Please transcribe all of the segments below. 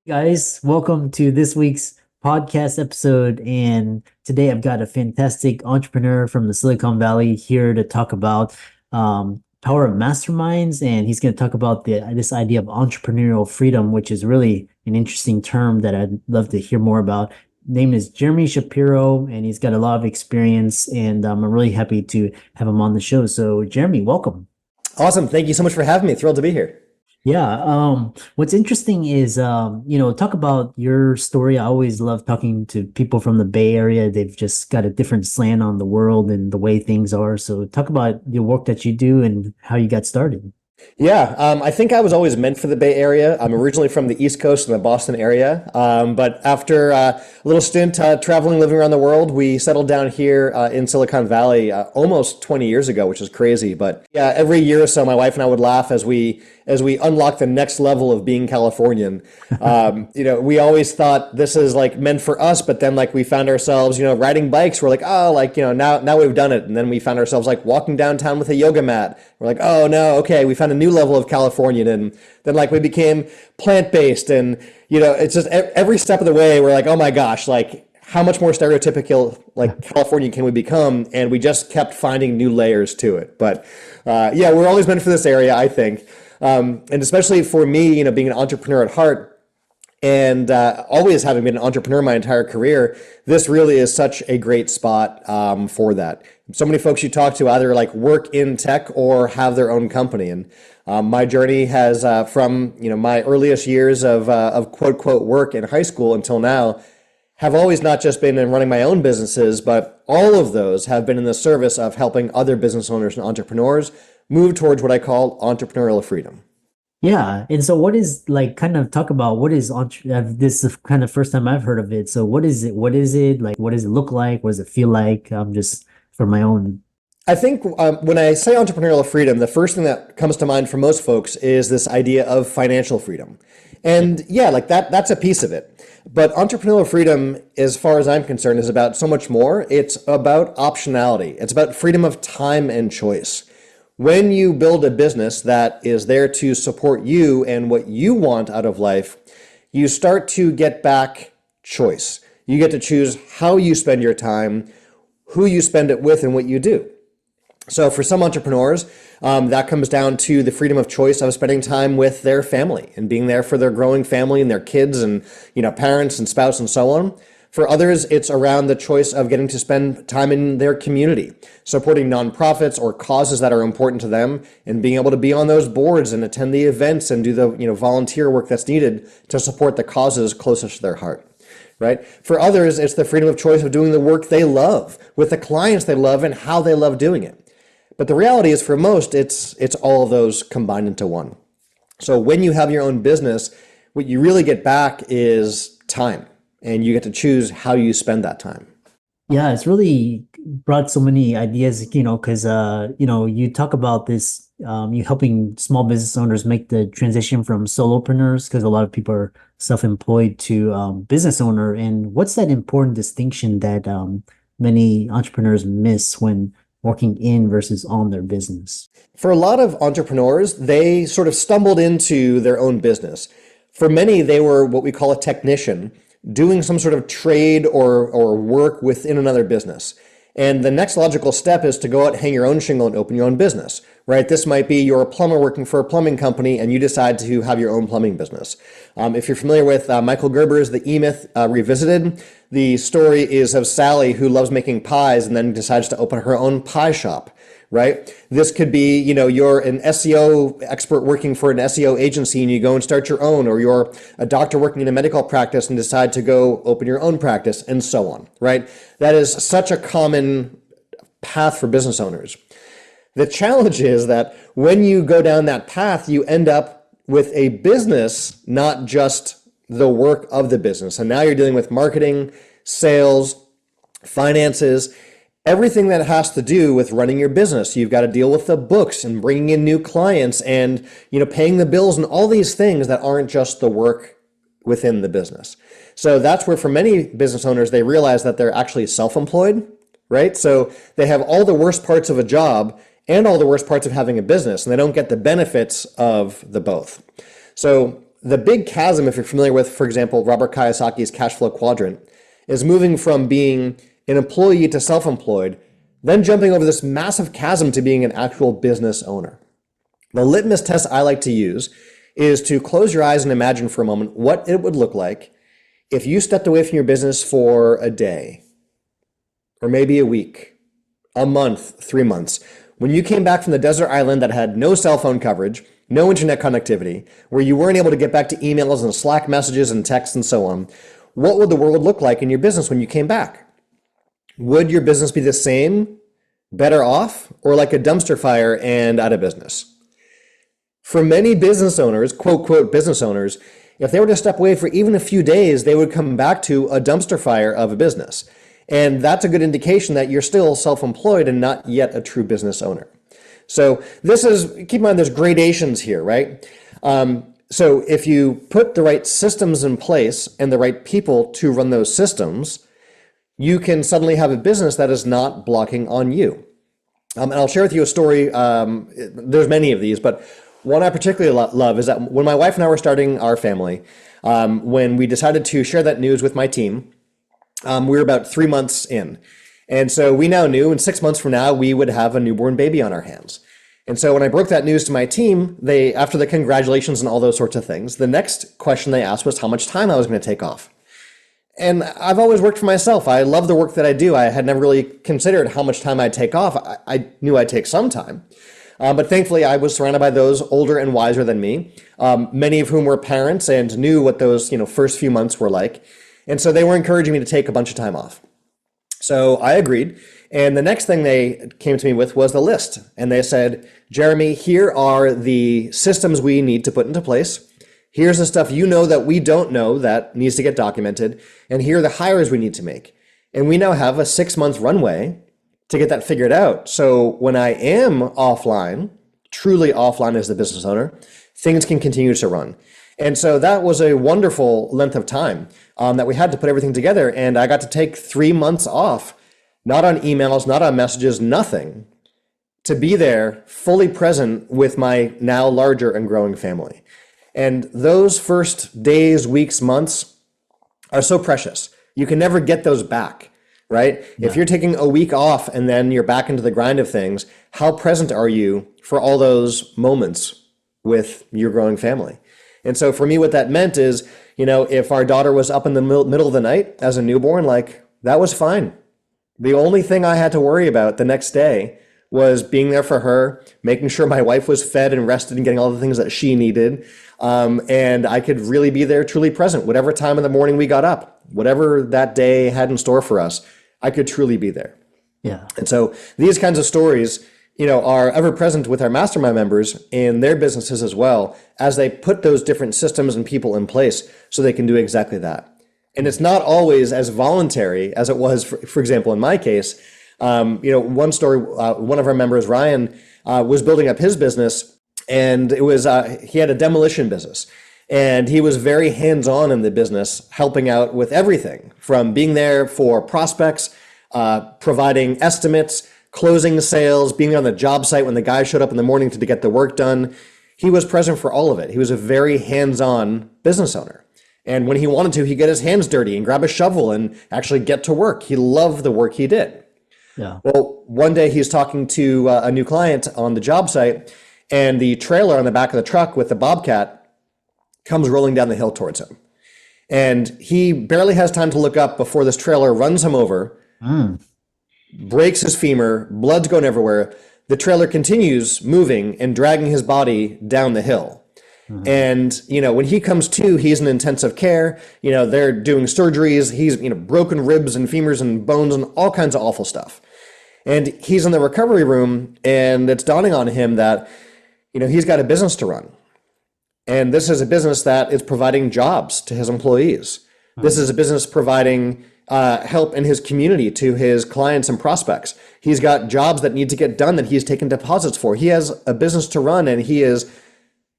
Guys, welcome to this week's podcast episode. And today I've got a fantastic entrepreneur from the Silicon Valley here to talk about power of masterminds. And he's going to talk about this idea of entrepreneurial freedom, which is really an interesting term that I'd love to hear more about. Name is Jeremy Shapiro, and he's got a lot of experience. And I'm really happy to have him on the show. So, Jeremy, welcome. Awesome. Thank you so much for having me. Thrilled to be here. Yeah, what's interesting is, talk about your story. I always love talking to people from the Bay Area. They've just got a different slant on the world and the way things are. So talk about your work that you do and how you got started. Yeah, I think I was always meant for the Bay Area. I'm originally from the East Coast in the Boston area, but after a little stint traveling, living around the world, we settled down here in Silicon Valley almost 20 years ago, which is crazy. But yeah, every year or so, my wife and I would laugh as we unlock the next level of being Californian. We always thought this is like meant for us, but then like we found ourselves, riding bikes. We're like, oh, now we've done it, and then we found ourselves like walking downtown with a yoga mat. We're like, oh no, okay, we found a new level of Californian, and then like we became plant-based, and it's just every step of the way we're like, oh my gosh, like how much more stereotypical like Californian can we become? And we just kept finding new layers to it. But yeah, we're always meant for this area, I think. And especially for me, being an entrepreneur at heart and always having been an entrepreneur my entire career, this really is such a great spot for that. So many folks you talk to either like work in tech or have their own company. And my journey has from my earliest years of quote, quote, work in high school until now have always not just been in running my own businesses, but all of those have been in the service of helping other business owners and entrepreneurs move towards what I call entrepreneurial freedom. Yeah. And so what is like kind of talk about what is this is kind of first time I've heard of it. So what is it? What is it? Like what does it look like? What does it feel like? Just for my own. I think when I say entrepreneurial freedom, the first thing that comes to mind for most folks is this idea of financial freedom. And yeah, like that's a piece of it. But entrepreneurial freedom, as far as I'm concerned, is about so much more. It's about optionality. It's about freedom of time and choice. When you build a business that is there to support you and what you want out of life, you start to get back choice. You get to choose how you spend your time, who you spend it with, and what you do. So for some entrepreneurs, that comes down to the freedom of choice of spending time with their family and being there for their growing family and their kids and parents and spouse and so on. For others, it's around the choice of getting to spend time in their community, supporting nonprofits or causes that are important to them, and being able to be on those boards and attend the events and do the volunteer work that's needed to support the causes closest to their heart. Right? For others, it's the freedom of choice of doing the work they love with the clients they love and how they love doing it. But the reality is, for most, it's all of those combined into one. So when you have your own business, what you really get back is time, and you get to choose how you spend that time. Yeah, it's really brought so many ideas, because, you talk about this, you helping small business owners make the transition from solopreneurs, because a lot of people are self-employed to business owner. And what's that important distinction that many entrepreneurs miss when working in versus on their business? For a lot of entrepreneurs, they sort of stumbled into their own business. For many, they were what we call a technician, doing some sort of trade or work within another business. And the next logical step is to go out, hang your own shingle, and open your own business, right? This might be you're a plumber working for a plumbing company and you decide to have your own plumbing business. If you're familiar with Michael Gerber's The E-Myth Revisited, the story is of Sally, who loves making pies and then decides to open her own pie shop. Right? This could be, you're an SEO expert working for an SEO agency and you go and start your own, or you're a doctor working in a medical practice and decide to go open your own practice, and so on, right? That is such a common path for business owners. The challenge is that when you go down that path, you end up with a business, not just the work of the business. And now you're dealing with marketing, sales, finances, everything that has to do with running your business. You've got to deal with the books and bringing in new clients and, paying the bills and all these things that aren't just the work within the business. So that's where for many business owners, they realize that they're actually self-employed, right? So they have all the worst parts of a job and all the worst parts of having a business, and they don't get the benefits of the both. So the big chasm, if you're familiar with, for example, Robert Kiyosaki's cash flow quadrant, is moving from being an employee to self-employed, then jumping over this massive chasm to being an actual business owner. The litmus test I like to use is to close your eyes and imagine for a moment what it would look like if you stepped away from your business for a day, or maybe a week, a month, 3 months. When you came back from the desert island that had no cell phone coverage, no internet connectivity, where you weren't able to get back to emails and Slack messages and texts and so on, what would the world look like in your business when you came back? Would your business be the same, better off, or like a dumpster fire and out of business? For many business owners, quote, quote, business owners, if they were to step away for even a few days, they would come back to a dumpster fire of a business. And that's a good indication that you're still self-employed and not yet a true business owner. So keep in mind there's gradations here, right? So if you put the right systems in place and the right people to run those systems, you can suddenly have a business that is not blocking on you. And I'll share with you a story. There's many of these, but one I particularly love is that when my wife and I were starting our family, when we decided to share that news with my team, we were about 3 months in. And so we now knew in 6 months from now, we would have a newborn baby on our hands. And so when I broke that news to my team, after the congratulations and all those sorts of things, the next question they asked was how much time I was going to take off. And I've always worked for myself. I love the work that I do. I had never really considered how much time I'd take off. I knew I'd take some time. But thankfully, I was surrounded by those older and wiser than me, many of whom were parents and knew what those first few months were like. And so they were encouraging me to take a bunch of time off. So I agreed. And the next thing they came to me with was the list. And they said, Jeremy, here are the systems we need to put into place. Here's the stuff you know that we don't know that needs to get documented. And here are the hires we need to make. And we now have a 6-month runway to get that figured out. So when I am offline, truly offline as the business owner, things can continue to run. And so that was a wonderful length of time that we had to put everything together. And I got to take 3 months off, not on emails, not on messages, nothing, to be there fully present with my now larger and growing family. And those first days, weeks, months are so precious. You can never get those back, right? Yeah. If you're taking a week off and then you're back into the grind of things, how present are you for all those moments with your growing family? And so for me, what that meant is, if our daughter was up in the middle of the night as a newborn, that was fine. The only thing I had to worry about the next day was being there for her, making sure my wife was fed and rested and getting all the things that she needed. And I could really be there, truly present. Whatever time in the morning we got up, whatever that day had in store for us, I could truly be there. Yeah. And so these kinds of stories, are ever present with our mastermind members in their businesses as well, as they put those different systems and people in place so they can do exactly that. And it's not always as voluntary as it was, for example, in my case. One story, one of our members, Ryan, was building up his business, and it was he had a demolition business. And he was very hands-on in the business, helping out with everything from being there for prospects, providing estimates, closing sales, being on the job site when the guy showed up in the morning to get the work done. He was present for all of it. He was a very hands-on business owner. And when he wanted to, he'd get his hands dirty and grab a shovel and actually get to work. He loved the work he did. Yeah. Well, one day he's talking to a new client on the job site, and the trailer on the back of the truck with the bobcat comes rolling down the hill towards him. And he barely has time to look up before this trailer runs him over, breaks his femur, blood's going everywhere. The trailer continues moving and dragging his body down the hill. And, when he comes to, he's in intensive care. They're doing surgeries. He's, broken ribs and femurs and bones and all kinds of awful stuff. And he's in the recovery room, and it's dawning on him that, he's got a business to run. And this is a business that is providing jobs to his employees. This is a business providing help in his community to his clients and prospects. He's got jobs that need to get done that he's taken deposits for. He has a business to run, and he is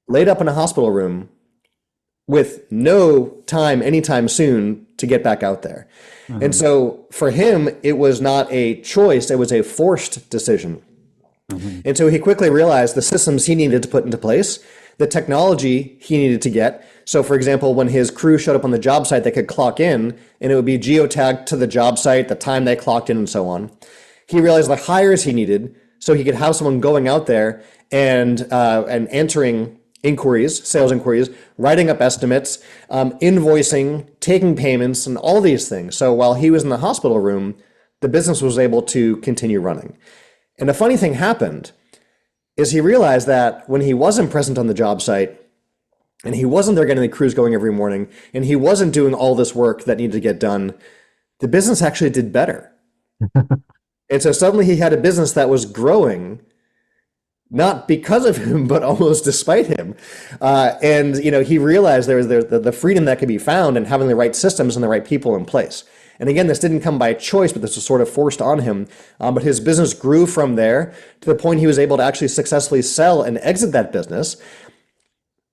laid up in a hospital room with no time anytime soon to get back out there. And so for him, it was not a choice, it was a forced decision. And so he quickly realized the systems he needed to put into place, the technology he needed to get. So for example, when his crew showed up on the job site, they could clock in and it would be geotagged to the job site, the time they clocked in and so on. He realized the hires he needed so he could have someone going out there and answering inquiries, sales inquiries, writing up estimates, invoicing, taking payments, and all these things. So while he was in the hospital room, the business was able to continue running. And a funny thing happened is he realized that when he wasn't present on the job site, and he wasn't there getting the crews going every morning, and he wasn't doing all this work that needed to get done, the business actually did better. And so suddenly he had a business that was growing, not because of him, but almost despite him. And he realized there was the freedom that could be found in having the right systems and the right people in place. And again, this didn't come by choice, but this was sort of forced on him. But his business grew from there to the point he was able to actually successfully sell and exit that business.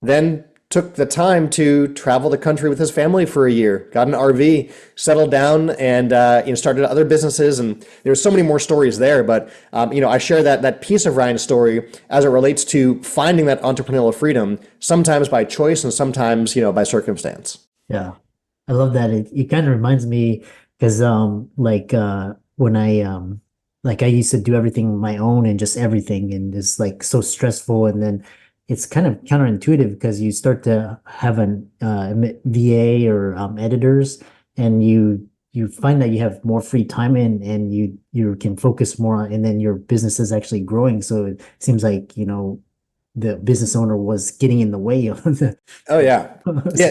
Then took the time to travel the country with his family for a year, got an RV, settled down, and started other businesses. And there's so many more stories there. But I share that piece of Ryan's story as it relates to finding that entrepreneurial freedom, sometimes by choice and sometimes by circumstance. Yeah, I love that. It kind of reminds me because when I used to do everything on my own and just everything, and it's like so stressful, and then it's kind of counterintuitive because you start to have an VA or editors, and you find that you have more free time and you can focus more on, and then your business is actually growing. So it seems like the business owner was getting in the way of the. Oh yeah, yeah.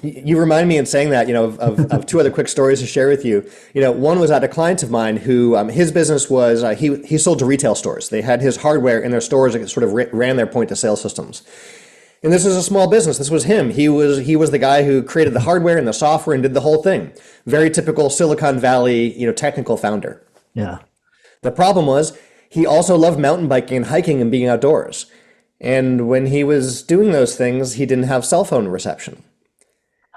You remind me in saying that of two other quick stories to share with you. One was at a client of mine who his business was he sold to retail stores. They had his hardware in their stores that sort of ran their point of sale systems. And this was a small business. This was him. He was the guy who created the hardware and the software and did the whole thing. Very typical Silicon Valley technical founder. Yeah. The problem was he also loved mountain biking and hiking and being outdoors. And when he was doing those things, he didn't have cell phone reception.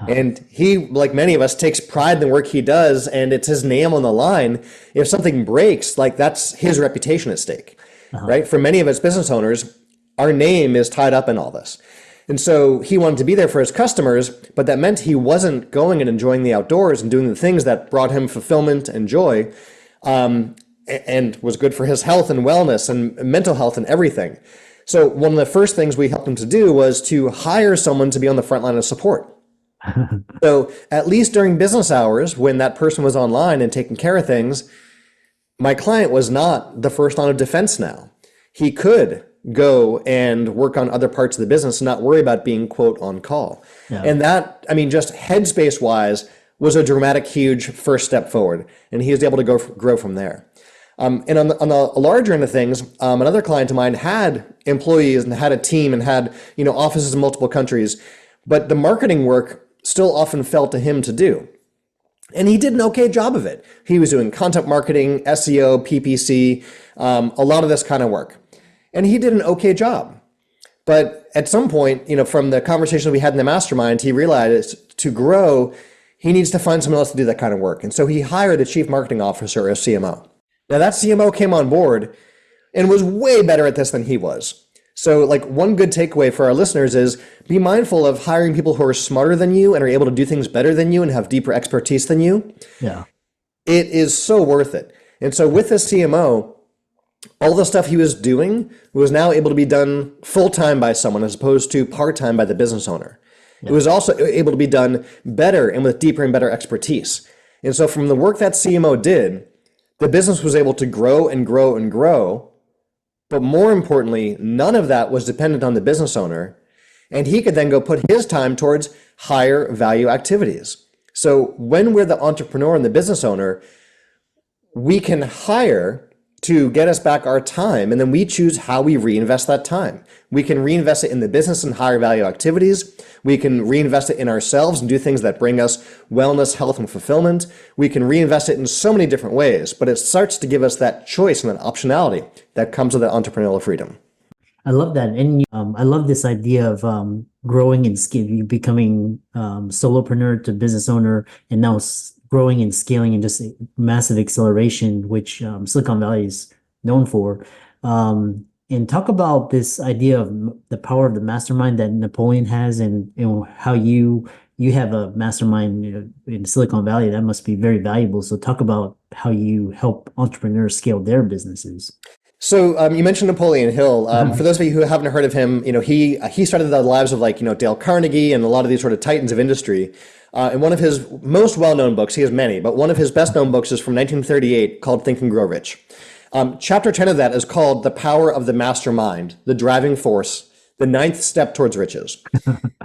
And he, like many of us, takes pride in the work he does, and it's his name on the line. If something breaks, that's his reputation at stake, right? For many of us business owners, our name is tied up in all this. And so he wanted to be there for his customers, but that meant he wasn't going and enjoying the outdoors and doing the things that brought him fulfillment and joy, and was good for his health and wellness and mental health and everything. So one of the first things we helped him to do was to hire someone to be on the front line of support. So at least during business hours, when that person was online and taking care of things, my client was not the first line of defense now. He could go and work on other parts of the business and not worry about being, quote, on call. Yeah. And that, just headspace wise, was a dramatic, huge first step forward. And he was able to grow from there. And on the larger end of things, another client of mine had employees and had a team and had offices in multiple countries, but the marketing work still often fell to him to do. And he did an okay job of it. He was doing content marketing, SEO, PPC, a lot of this kind of work. And he did an okay job. But at some point, from the conversation we had in the mastermind, he realized to grow, he needs to find someone else to do that kind of work. And so he hired a chief marketing officer, a CMO. Now that CMO came on board and was way better at this than he was. So one good takeaway for our listeners is be mindful of hiring people who are smarter than you and are able to do things better than you and have deeper expertise than you. Yeah. It is so worth it. And so with this CMO, all the stuff he was doing was now able to be done full-time by someone as opposed to part-time by the business owner. Yeah. It was also able to be done better and with deeper and better expertise. And so from the work that CMO did, the business was able to grow and grow and grow, but more importantly, none of that was dependent on the business owner, and he could then go put his time towards higher value activities. So when we're the entrepreneur and the business owner, we can hire to get us back our time, and then we choose how we reinvest that time. We can reinvest it in the business and higher value activities. We can reinvest it in ourselves and do things that bring us wellness, health, and fulfillment. We can reinvest it in so many different ways, but it starts to give us that choice and that optionality that comes with that entrepreneurial freedom. I love that. And I love this idea of growing and becoming solopreneur to business owner, and now growing and scaling and just massive acceleration, which Silicon Valley is known for. and talk about this idea of the power of the mastermind that Napoleon has, and how you have a mastermind, in Silicon Valley. That must be very valuable. So talk about how you help entrepreneurs scale their businesses. So you mentioned Napoleon Hill. For those of you who haven't heard of him, he started the lives of Dale Carnegie and a lot of these sort of titans of industry. And one of his most well-known books, he has many, but one of his best-known books is from 1938 called Think and Grow Rich. Chapter 10 of that is called The Power of the Mastermind, the Driving Force, the Ninth Step Towards Riches.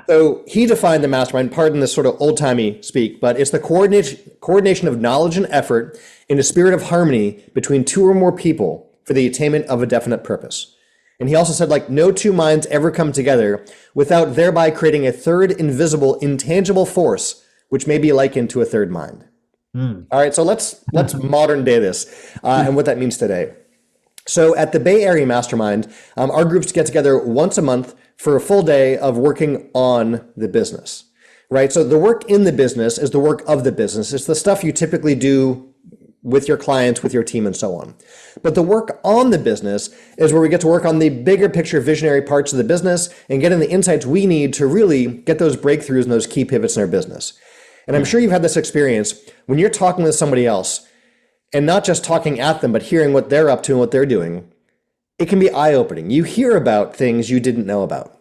So he defined the mastermind, pardon this sort of old-timey speak, but it's the coordination of knowledge and effort in a spirit of harmony between two or more people for the attainment of a definite purpose. And he also said, no two minds ever come together without thereby creating a third invisible, intangible force, which may be likened to a third mind. All right, so let's modern day this and what that means today. So at the Bay Area Mastermind, our groups get together once a month for a full day of working on the business, right? So the work in the business is the work of the business. It's the stuff you typically do with your clients, with your team, and so on. But the work on the business is where we get to work on the bigger picture visionary parts of the business and get in the insights we need to really get those breakthroughs and those key pivots in our business. And I'm sure you've had this experience when you're talking with somebody else and not just talking at them, but hearing what they're up to and what they're doing. It can be eye-opening. You hear about things you didn't know about.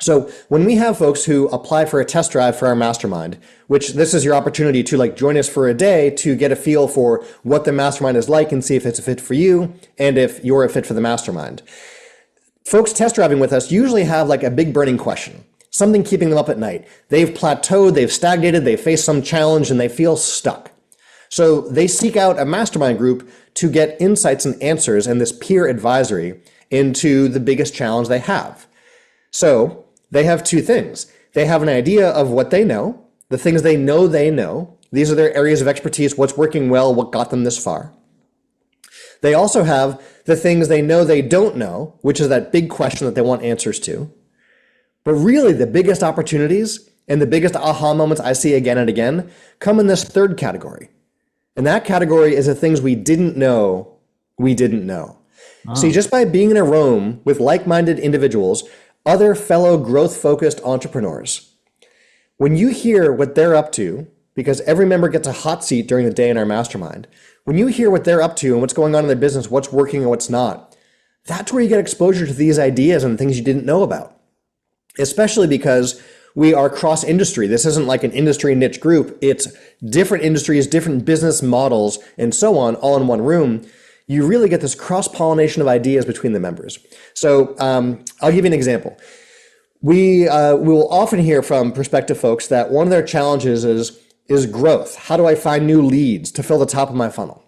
So when we have folks who apply for a test drive for our mastermind, which this is your opportunity to join us for a day to get a feel for what the mastermind is like and see if it's a fit for you and if you're a fit for the mastermind. Folks test driving with us usually have a big burning question, something keeping them up at night. They've plateaued, they've stagnated, they've faced some challenge, and they feel stuck. So they seek out a mastermind group to get insights and answers and this peer advisory into the biggest challenge they have. So they have two things. They have an idea of what they know, the things they know they know. These are their areas of expertise, what's working well, what got them this far. They also have the things they know they don't know, which is that big question that they want answers to. But really, the biggest opportunities and the biggest aha moments I see again and again come in this third category. And that category is the things we didn't know we didn't know. See, just by being in a room with like-minded individuals, other fellow growth-focused entrepreneurs, when you hear what they're up to, because every member gets a hot seat during the day in our mastermind, when you hear what they're up to and what's going on in their business, what's working and what's not, that's where you get exposure to these ideas and things you didn't know about. Especially because we are cross-industry. This isn't like an industry niche group. It's different industries, different business models, and so on, all in one room. You really get this cross-pollination of ideas between the members. So I'll give you an example. We will often hear from prospective folks that one of their challenges is growth. How do I find new leads to fill the top of my funnel?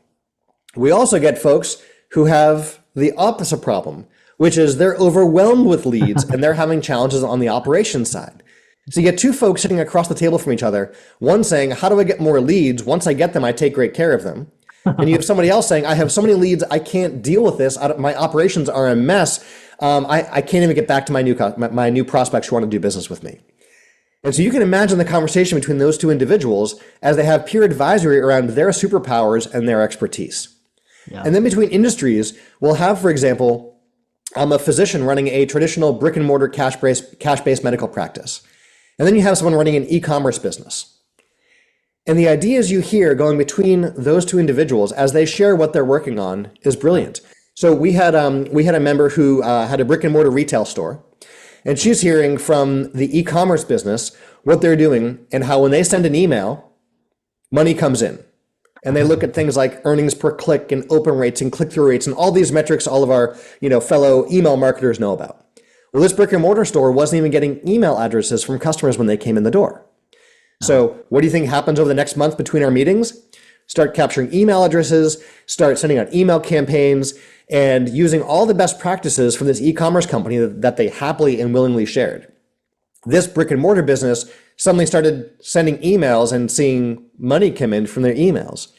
We also get folks who have the opposite problem, which is they're overwhelmed with leads and they're having challenges on the operations side. So you get two folks sitting across the table from each other, one saying, how do I get more leads? Once I get them, I take great care of them. And you have somebody else saying, I have so many leads, I can't deal with this. My operations are a mess. I can't even get back to my new prospects who want to do business with me. And so you can imagine the conversation between those two individuals as they have peer advisory around their superpowers and their expertise. Yeah. And then between industries, we'll have, for example, I'm a physician running a traditional brick and mortar cash-based medical practice. And then you have someone running an e-commerce business. And the ideas you hear going between those two individuals as they share what they're working on is brilliant. So we had a member who had a brick and mortar retail store, and she's hearing from the e-commerce business what they're doing and how when they send an email, money comes in. And they look at things like earnings per click and open rates and click-through rates and all these metrics all of our fellow email marketers know about. Well, this brick and mortar store wasn't even getting email addresses from customers when they came in the door. So what do you think happens over the next month between our meetings? Start capturing email addresses, start sending out email campaigns, and using all the best practices from this e-commerce company that they happily and willingly shared. This brick and mortar business suddenly started sending emails and seeing money come in from their emails.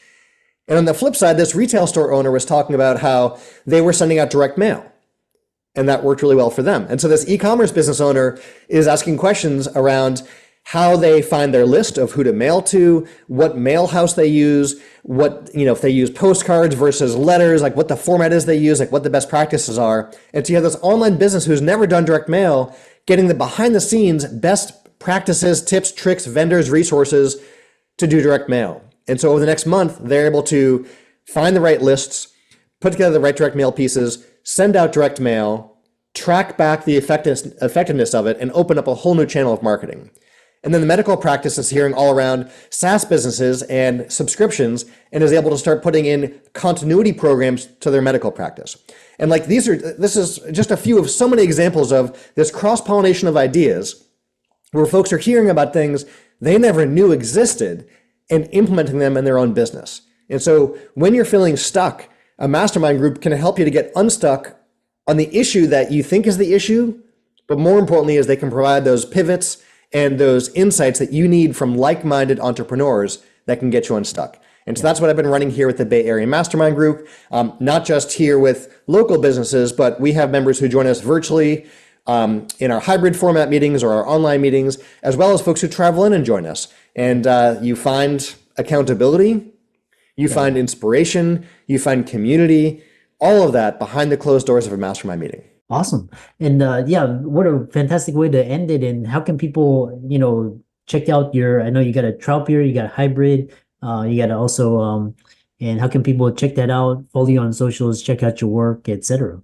And on the flip side, this retail store owner was talking about how they were sending out direct mail. And that worked really well for them. And so this e-commerce business owner is asking questions around how they find their list of who to mail to, what mail house they use, what, if they use postcards versus letters, like what the format is they use, like what the best practices are. And so you have this online business who's never done direct mail, getting the behind the scenes best practices, tips, tricks, vendors, resources to do direct mail. And so over the next month, they're able to find the right lists, put together the right direct mail pieces, send out direct mail, track back the effectiveness of it, and open up a whole new channel of marketing. And then the medical practice is hearing all around SaaS businesses and subscriptions and is able to start putting in continuity programs to their medical practice. And like this is just a few of so many examples of this cross-pollination of ideas where folks are hearing about things they never knew existed and implementing them in their own business. And so when you're feeling stuck, a mastermind group can help you to get unstuck on the issue that you think is the issue, but more importantly is they can provide those pivots and those insights that you need from like-minded entrepreneurs that can get you unstuck. And so that's what I've been running here with the Bay Area Mastermind Group, not just here with local businesses, but we have members who join us virtually in our hybrid format meetings or our online meetings, as well as folks who travel in and join us. And you find accountability, you find inspiration, you find community, all of that behind the closed doors of a mastermind meeting. Awesome. And what a fantastic way to end it. And how can people, check out I know you got a trial period, you got a hybrid, you got to also, and how can people check that out, follow you on socials, check out your work, etc.?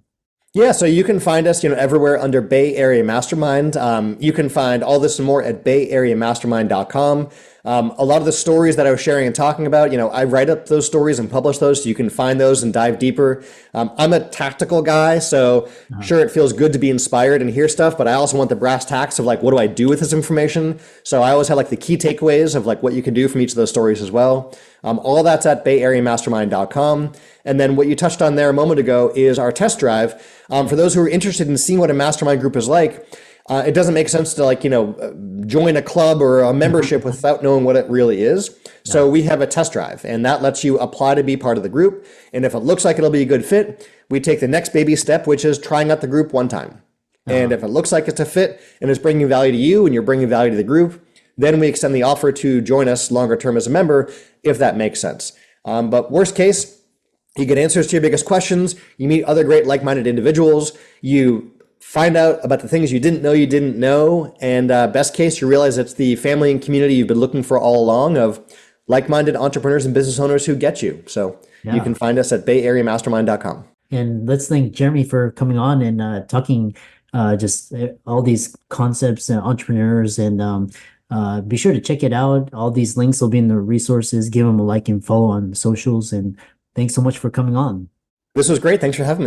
Yeah, so you can find us, everywhere under Bay Area Mastermind. You can find all this and more at bayareamastermind.com. A lot of the stories that I was sharing and talking about, I write up those stories and publish those so you can find those and dive deeper. I'm a tactical guy, so sure, it feels good to be inspired and hear stuff, but I also want the brass tacks of like, what do I do with this information? So I always have like the key takeaways of like what you can do from each of those stories as well. All that's at bayareamastermind.com. And then what you touched on there a moment ago is our test drive. For those who are interested in seeing what a mastermind group is like, it doesn't make sense to join a club or a membership without knowing what it really is. So we have a test drive, and that lets you apply to be part of the group. And if it looks like it'll be a good fit, we take the next baby step, which is trying out the group one time. And if it looks like it's a fit and it's bringing value to you and you're bringing value to the group, then we extend the offer to join us longer term as a member, if that makes sense. But worst case, you get answers to your biggest questions. You meet other great like-minded individuals. You find out about the things you didn't know. And best case, you realize it's the family and community you've been looking for all along of like-minded entrepreneurs and business owners who get you. So you can find us at bayareamastermind.com. And let's thank Jeremy for coming on and talking just all these concepts and entrepreneurs. And be sure to check it out. All these links will be in the resources. Give them a like and follow on socials. And thanks so much for coming on. This was great. Thanks for having me.